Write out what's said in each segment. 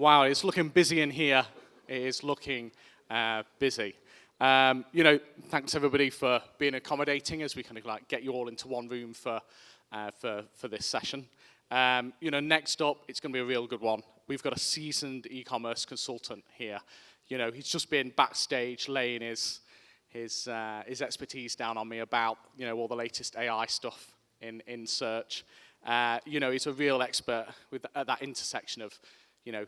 Wow, it's looking busy in here. It is looking busy. Thanks everybody for being accommodating as we kind of like get you all into one room for this session. Next up, it's going to be a real good one. We've got a seasoned e-commerce consultant here. He's just been backstage laying his expertise down on me about all the latest AI stuff in search. He's a real expert at that intersection of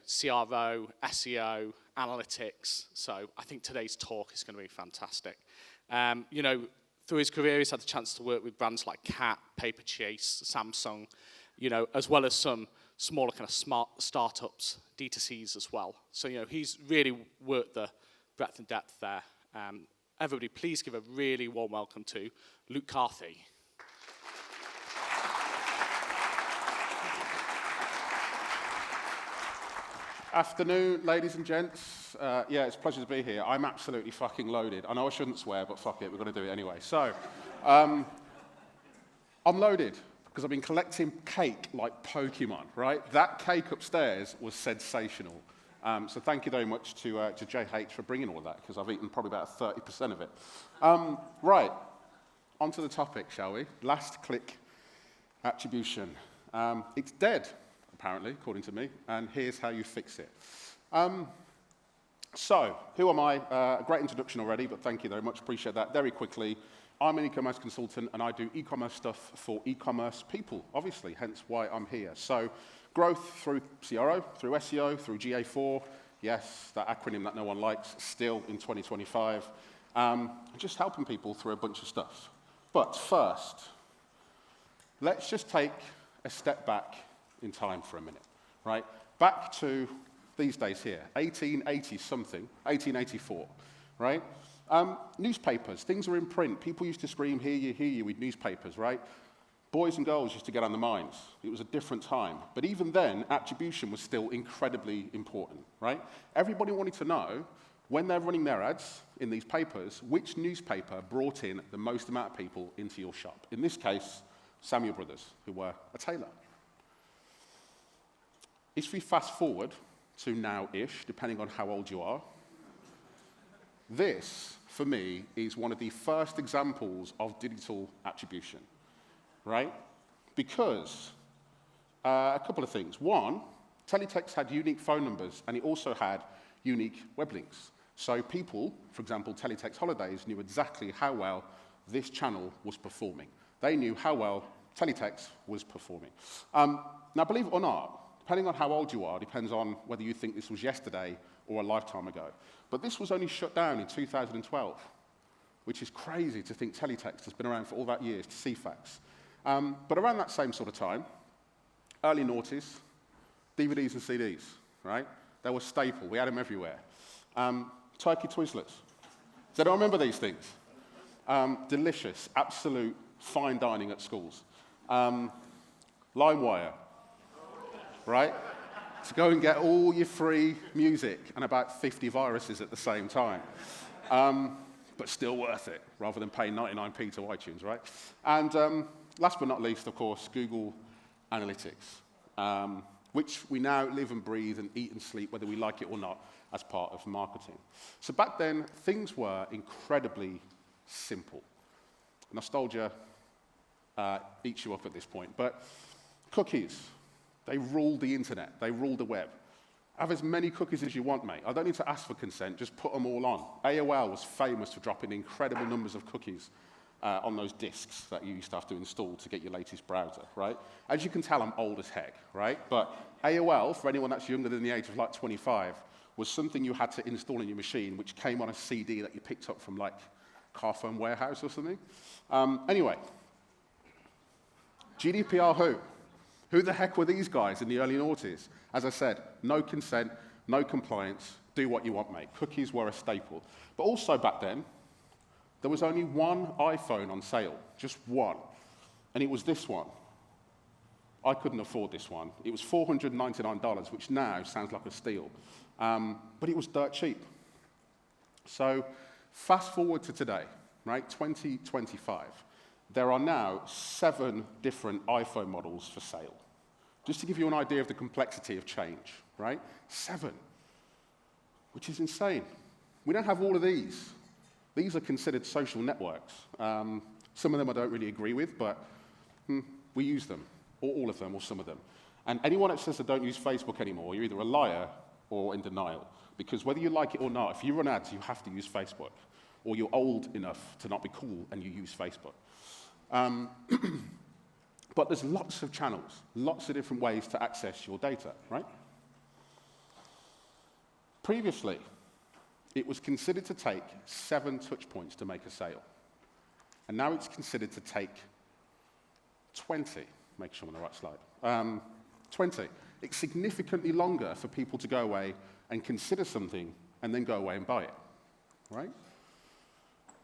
CRO, SEO, analytics. So I think today's talk is going to be fantastic. Through his career, he's had the chance to work with brands like Cat, Paperchase, Samsung, as well as some smaller kind of smart startups, D2Cs as well. So, he's really worked the breadth and depth there. Everybody, please give a really warm welcome to Luke Carthy. Afternoon, ladies and gents. It's a pleasure to be here. I'm absolutely fucking loaded. I know I shouldn't swear, but fuck it, we're going to do it anyway. So, I'm loaded because I've been collecting cake like Pokemon, right? That cake upstairs was sensational. So thank you very much to JH for bringing all of that, because I've eaten probably about 30% of it. Right, on to the topic, shall we? Last click attribution. It's dead, apparently, according to me, and here's how you fix it. So, who am I? A great introduction already, but thank you very much, appreciate that. Very quickly, I'm an e-commerce consultant, and I do e-commerce stuff for e-commerce people, obviously, hence why I'm here. So, growth through CRO, through SEO, through GA4, yes, that acronym that no one likes, still in 2025, just helping people through a bunch of stuff. But first, let's just take a step back in time for a minute, right? Back to these days here, 1880-something, 1884, right? Newspapers, things were in print. People used to scream, hear you, with newspapers, right? Boys and girls used to get on the mines. It was a different time. But even then, attribution was still incredibly important, right? Everybody wanted to know, when they're running their ads in these papers, which newspaper brought in the most amount of people into your shop. In this case, Samuel Brothers, who were a tailor. If we fast forward to now-ish, depending on how old you are, this, for me, is one of the first examples of digital attribution, right? Because a couple of things. One, teletext had unique phone numbers, and it also had unique web links. So people, for example, Teletext Holidays, knew exactly how well this channel was performing. They knew how well teletext was performing. Now, believe it or not, depending on how old you are, depends on whether you think this was yesterday or a lifetime ago. But this was only shut down in 2012, which is crazy to think teletext has been around for all that years to CFAX. But around that same sort of time, early noughties, DVDs and CDs, right? They were staple. We had them everywhere. Turkey Twizzlers. Does anyone remember these things? Delicious, absolute fine dining at schools. LimeWire, right? To go and get all your free music and about 50 viruses at the same time. But still worth it, rather than paying 99p to iTunes, right? And last but not least, of course, Google Analytics, which we now live and breathe and eat and sleep, whether we like it or not, as part of marketing. So back then, things were incredibly simple. Nostalgia eats you up at this point. But cookies, they ruled the internet. They ruled the web. Have as many cookies as you want, mate. I don't need to ask for consent. Just put them all on. AOL was famous for dropping incredible numbers of cookies on those disks that you used to have to install to get your latest browser, right? As you can tell, I'm old as heck, right? But AOL, for anyone that's younger than the age of like 25, was something you had to install in your machine, which came on a CD that you picked up from like Carphone Warehouse or something. Anyway, GDPR who? Who the heck were these guys in the early noughties? As I said, no consent, no compliance, do what you want, mate. Cookies were a staple. But also back then, there was only one iPhone on sale, just one. And it was this one. I couldn't afford this one. It was $499, which now sounds like a steal. But it was dirt cheap. So fast forward to today, right, 2025. There are now 7 different iPhone models for sale. Just to give you an idea of the complexity of change, right? 7, which is insane. We don't have all of these. These are considered social networks. Some of them I don't really agree with, but we use them, or all of them, or some of them. And anyone that says they don't use Facebook anymore, you're either a liar or in denial. Because whether you like it or not, if you run ads, you have to use Facebook. Or you're old enough to not be cool and you use Facebook. But there's lots of channels, lots of different ways to access your data, right? Previously, it was considered to take 7 touch points to make a sale. And now it's considered to take 20. Make sure I'm on the right slide. 20. It's significantly longer for people to go away and consider something and then go away and buy it, right?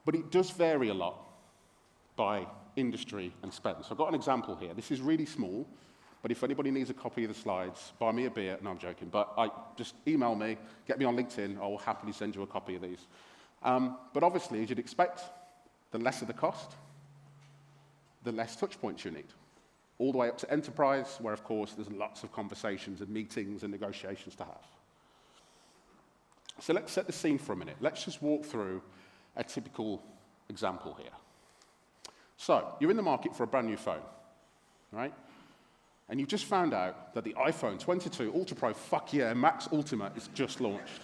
But it does vary a lot by industry and spend. So I've got an example here. This is really small, but if anybody needs a copy of the slides, buy me a beer. No, I'm joking. But just email me, get me on LinkedIn. I will happily send you a copy of these. But obviously, as you'd expect, the lesser the cost, the less touch points you need. All the way up to enterprise, where, of course, there's lots of conversations and meetings and negotiations to have. So let's set the scene for a minute. Let's just walk through a typical example here. So you're in the market for a brand new phone, right? And you've just found out that the iPhone 22 Ultra Pro, fuck yeah, Max Ultimate is just launched,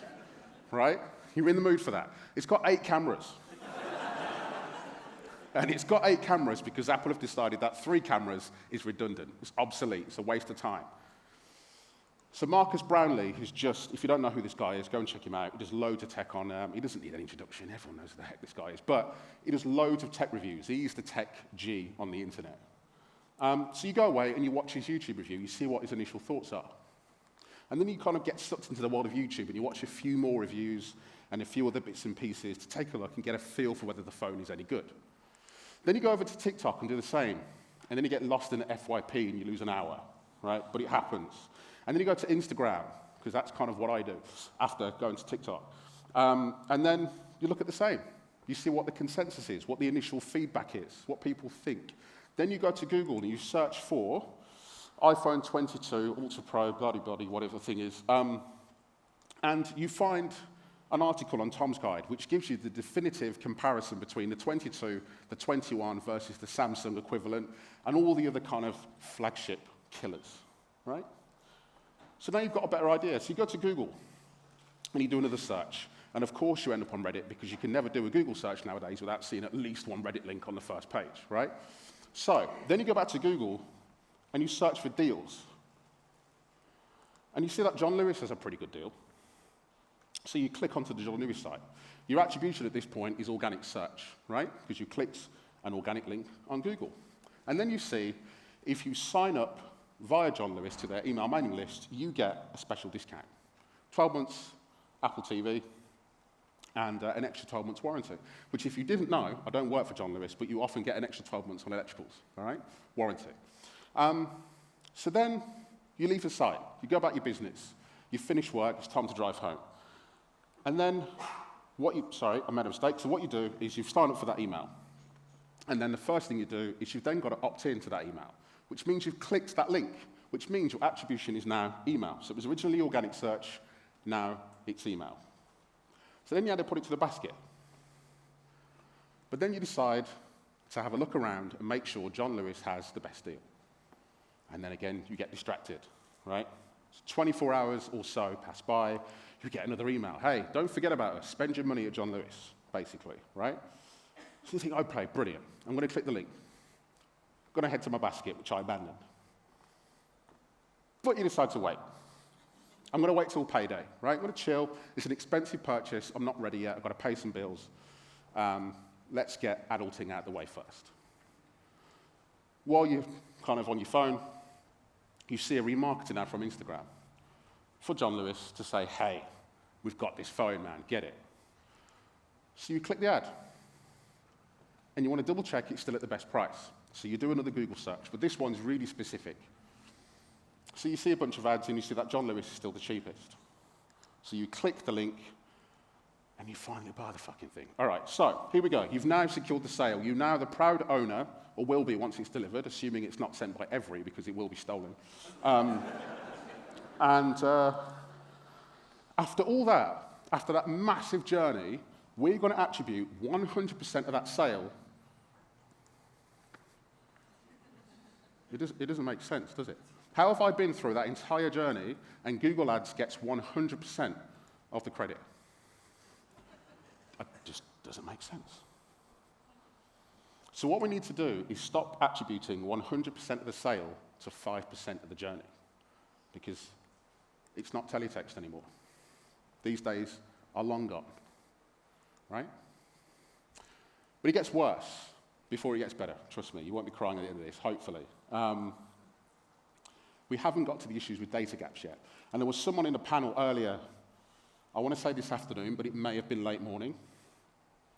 right? You're in the mood for that. It's got 8 cameras. And it's got 8 cameras because Apple have decided that 3 cameras is redundant. It's obsolete. It's a waste of time. So Marcus Brownlee, who's just, if you don't know who this guy is, go and check him out. He does loads of tech on, he doesn't need an introduction. Everyone knows who the heck this guy is. But he does loads of tech reviews. He's the tech G on the internet. So you go away and you watch his YouTube review. You see what his initial thoughts are. And then you kind of get sucked into the world of YouTube and you watch a few more reviews and a few other bits and pieces to take a look and get a feel for whether the phone is any good. Then you go over to TikTok and do the same. And then you get lost in the FYP and you lose an hour, right? But it happens. And then you go to Instagram, because that's kind of what I do after going to TikTok. And then you look at the same. You see what the consensus is, what the initial feedback is, what people think. Then you go to Google and you search for iPhone 22, Ultra Pro, bloody, whatever the thing is. And you find an article on Tom's Guide, which gives you the definitive comparison between the 22, the 21 versus the Samsung equivalent, and all the other kind of flagship killers, right? So now you've got a better idea. So you go to Google, and you do another search. And of course you end up on Reddit, because you can never do a Google search nowadays without seeing at least one Reddit link on the first page, right? So then you go back to Google, and you search for deals. And you see that John Lewis has a pretty good deal. So you click onto the John Lewis site. Your attribution at this point is organic search, right? Because you clicked an organic link on Google. And then you see, if you sign up via John Lewis to their email mailing list, you get a special discount. 12 months Apple TV and an extra 12 months warranty, which if you didn't know, I don't work for John Lewis, but you often get an extra 12 months on electricals, all right? Warranty. So then you leave the site. You go about your business. You finish work. It's time to drive home. And then I made a mistake. So what you do is you've signed up for that email. And then the first thing you do is you've then got to opt in to that email, which means you've clicked that link, which means your attribution is now email. So it was originally organic search, now it's email. So then you had to put it to the basket. But then you decide to have a look around and make sure John Lewis has the best deal. And then again, you get distracted, right? So 24 hours or so pass by, you get another email. Hey, don't forget about us. Spend your money at John Lewis, basically, right? So you think, okay, brilliant. I'm going to click the link. I'm going to head to my basket, which I abandoned. But you decide to wait. I'm going to wait till payday, right? I'm going to chill. It's an expensive purchase. I'm not ready yet. I've got to pay some bills. Let's get adulting out of the way first. While you're kind of on your phone, you see a remarketing ad from Instagram for John Lewis to say, hey, we've got this phone, man, get it. So you click the ad. And you want to double check it's still at the best price. So you do another Google search, but this one's really specific. So you see a bunch of ads and you see that John Lewis is still the cheapest. So you click the link and you finally buy the fucking thing. All right, so here we go. You've now secured the sale. You're now the proud owner, or will be once it's delivered, assuming it's not sent by Every because it will be stolen. And After all that, after that massive journey, we're going to attribute 100% of that sale. It doesn't make sense, does it? How have I been through that entire journey and Google Ads gets 100% of the credit? It just doesn't make sense. So what we need to do is stop attributing 100% of the sale to 5% of the journey, because it's not teletext anymore. These days are long gone, right? But it gets worse before it gets better. Trust me, you won't be crying at the end of this, hopefully. We haven't got to the issues with data gaps yet. And there was someone in the panel earlier, I want to say this afternoon, but it may have been late morning,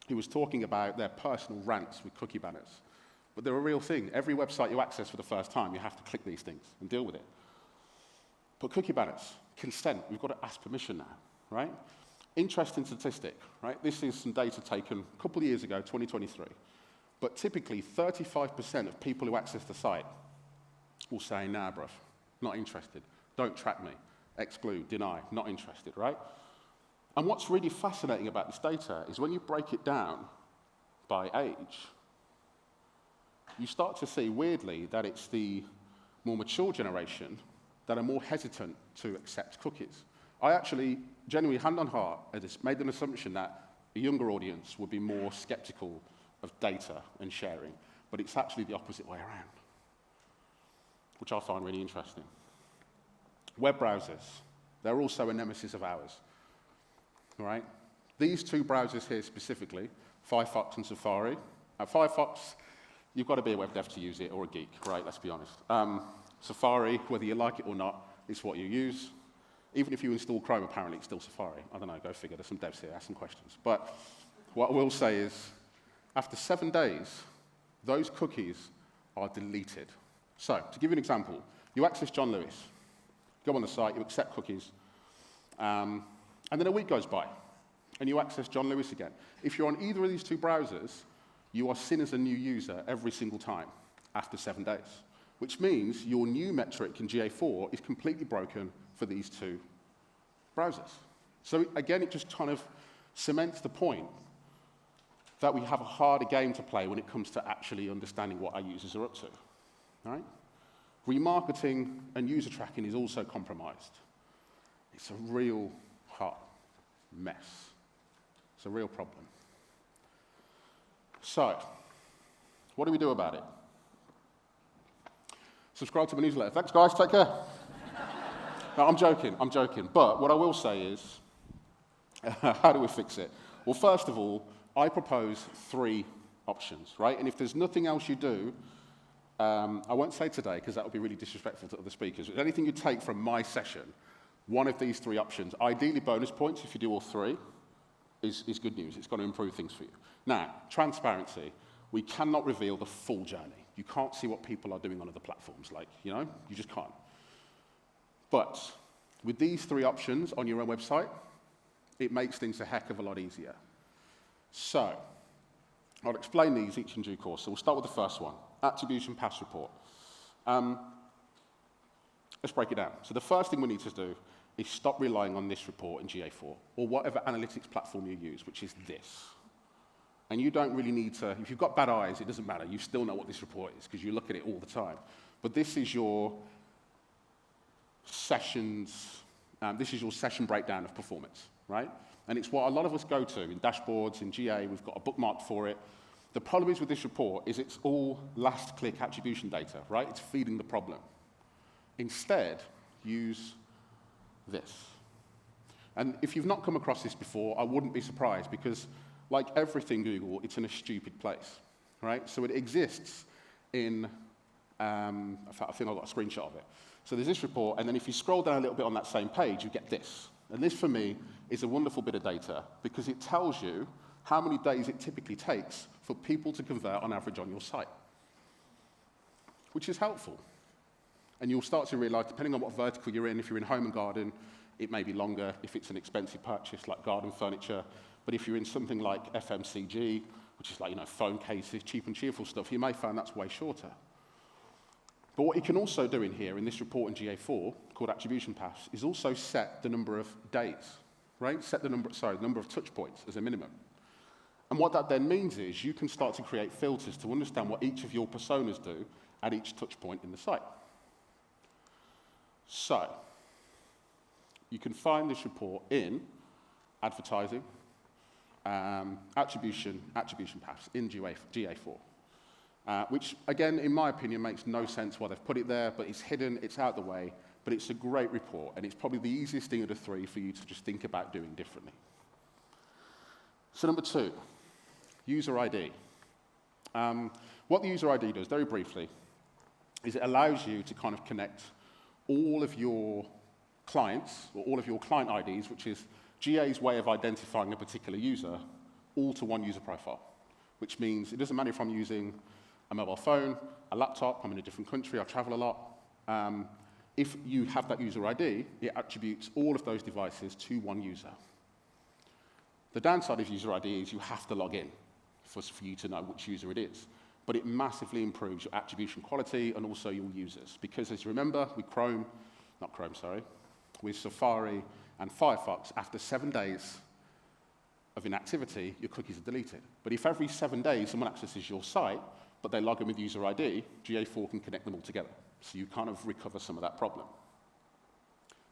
who was talking about their personal rants with cookie banners. But they're a real thing. Every website you access for the first time, you have to click these things and deal with it. But cookie banners, consent, we've got to ask permission now, right? Interesting statistic, right? This is some data taken a couple of years ago, 2023. But typically, 35% of people who access the site will say, nah, bruv, not interested. Don't track me. Exclude, deny, not interested, right? And what's really fascinating about this data is when you break it down by age, you start to see, weirdly, that it's the more mature generation that are more hesitant to accept cookies. I actually, genuinely, hand on heart, made an assumption that a younger audience would be more skeptical of data and sharing, but it's actually the opposite way around, which I find really interesting. Web browsers, they're also a nemesis of ours, all right? These two browsers here specifically, Firefox and Safari. Now, Firefox, you've got to be a web dev to use it, or a geek, right? Let's be honest. Safari, whether you like it or not, it's what you use. Even if you install Chrome, apparently, it's still Safari. I don't know, go figure. There's some devs here, ask some questions. But what I will say is, after 7 days, those cookies are deleted. So, to give you an example, you access John Lewis, go on the site, you accept cookies, and then a week goes by, and you access John Lewis again. If you're on either of these two browsers, you are seen as a new user every single time after 7 days, which means your new metric in GA4 is completely broken for these two browsers. So again, it just kind of cements the point that we have a harder game to play when it comes to actually understanding what our users are up to, right? Remarketing and user tracking is also compromised. It's a real hot mess. It's a real problem. So, what do we do about it? Subscribe to my newsletter. Thanks, guys. Take care. No, I'm joking. But what I will say is, how do we fix it? Well, first of all, I propose 3 options, right? And if there's nothing else you do, I won't say today, because that would be really disrespectful to other speakers. But anything you take from my session, one of these 3 options, ideally bonus points if you do all 3, is good news. It's going to improve things for you. Now, transparency. We cannot reveal the full journey. You can't see what people are doing on other platforms. You just can't. But with these 3 options on your own website, it makes things a heck of a lot easier. So, I'll explain these each in due course. So we'll start with the first one, Attribution Pass Report. Let's break it down. So the first thing we need to do is stop relying on this report in GA4, or whatever analytics platform you use, which is this. And you don't really need to, if you've got bad eyes, it doesn't matter. You still know what this report is, because you look at it all the time. But this is your sessions, this is your session breakdown of performance, right? And it's what a lot of us go to in dashboards, in GA, we've got a bookmark for it. The problem is with this report is it's all last-click attribution data, right? It's feeding the problem. Instead, use this. And if you've not come across this before, I wouldn't be surprised, because like everything Google, it's in a stupid place, right? So it exists in, in fact, I think I've got a screenshot of it. So there's this report, and then if you scroll down a little bit on that same page, you get this. And this, for me, is a wonderful bit of data, because it tells you how many days it typically takes for people to convert on average on your site, which is helpful. And you'll start to realize, depending on what vertical you're in, if you're in home and garden, it may be longer if it's an expensive purchase like garden furniture. But if you're in something like FMCG, which is like, phone cases, cheap and cheerful stuff, you may find that's way shorter. But what you can also do in here, in this report in GA4, called Attribution Pass, is also set the number of days, right? Set the number of touch points as a minimum. And what that then means is you can start to create filters to understand what each of your personas do at each touch point in the site. So, you can find this report in advertising, attribution paths in GA4, which, again, in my opinion, makes no sense why they've put it there, but it's hidden, it's out the way, but it's a great report, and it's probably the easiest thing of the three for you to just think about doing differently. So number 2, user ID. What the user ID does, very briefly, is it allows you to kind of connect all of your clients, or all of your client IDs, which is GA's way of identifying a particular user, all to one user profile, which means it doesn't matter if I'm using a mobile phone, a laptop, I'm in a different country, I travel a lot. If you have that user ID, it attributes all of those devices to one user. The downside of user ID is you have to log in for you to know which user it is. But it massively improves your attribution quality and also your users. Because as you remember, with Safari and Firefox, after 7 days of inactivity, your cookies are deleted. But if every 7 days someone accesses your site, but they log in with user ID, GA4 can connect them all together. So you kind of recover some of that problem.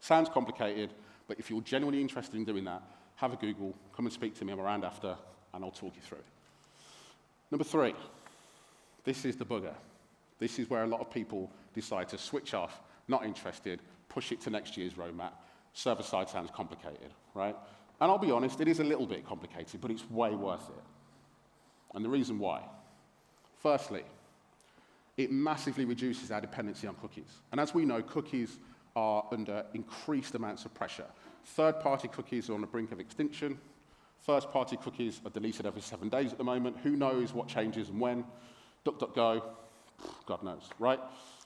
Sounds complicated, but if you're genuinely interested in doing that, have a Google, come and speak to me, I'm around after, and I'll talk you through it. Number 3, this is the bugger. This is where a lot of people decide to switch off, not interested, push it to next year's roadmap. Server-side sounds complicated, right? And I'll be honest, it is a little bit complicated, but it's way worth it. And the reason why. Firstly, it massively reduces our dependency on cookies. And as we know, cookies are under increased amounts of pressure. Third-party cookies are on the brink of extinction. First-party cookies are deleted every 7 days at the moment. Who knows what changes and when? DuckDuckGo, God knows, right?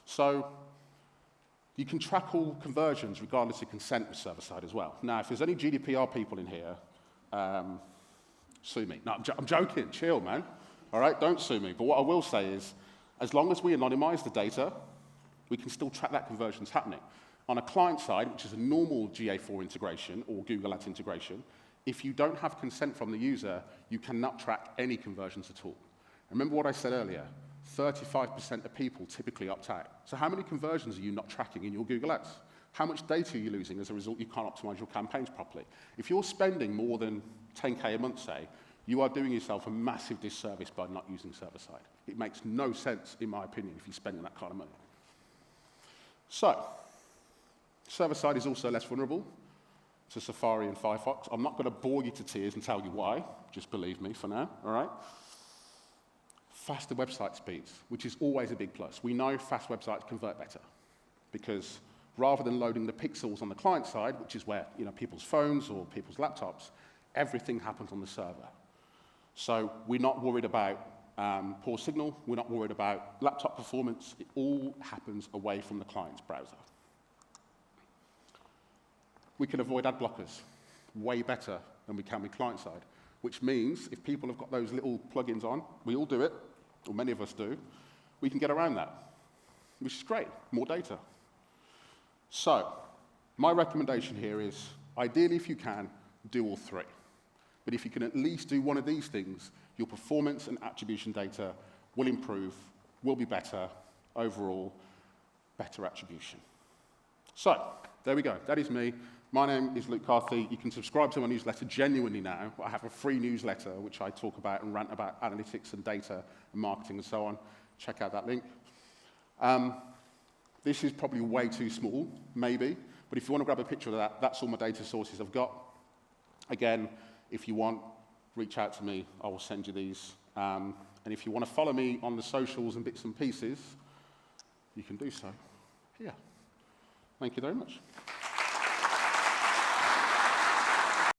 So you can track all conversions regardless of consent with server-side as well. Now, if there's any GDPR people in here, sue me. No, I'm joking. Chill, man. All right? Don't sue me. But what I will say is, as long as we anonymize the data, we can still track that conversions happening. On a client side, which is a normal GA4 integration or Google Ads integration, if you don't have consent from the user, you cannot track any conversions at all. Remember what I said earlier, 35% of people typically opt out. So how many conversions are you not tracking in your Google Ads? How much data are you losing as a result you can't optimize your campaigns properly? If you're spending more than 10K a month, say, you are doing yourself a massive disservice by not using server-side. It makes no sense, in my opinion, if you're spending that kind of money. So, server-side is also less vulnerable to Safari and Firefox. I'm not going to bore you to tears and tell you why. Just believe me for now, all right? Faster website speeds, which is always a big plus. We know fast websites convert better because rather than loading the pixels on the client side, which is where people's phones or people's laptops, everything happens on the server. So we're not worried about poor signal. We're not worried about laptop performance. It all happens away from the client's browser. We can avoid ad blockers way better than we can with client side, which means if people have got those little plugins on, we all do it, or many of us do, we can get around that, which is great, more data. So, my recommendation here is, ideally if you can, do all 3. But if you can at least do one of these things, your performance and attribution data will improve, will be better, overall, better attribution. So, there we go, that is me. My name is Luke Carthy. You can subscribe to my newsletter genuinely now. I have a free newsletter which I talk about and rant about analytics and data and marketing and so on. Check out that link. This is probably way too small, maybe, but if you want to grab a picture of that, that's all my data sources I've got. Again, if you want, reach out to me. I will send you these. And if you want to follow me on the socials and bits and pieces, you can do so here. Thank you very much.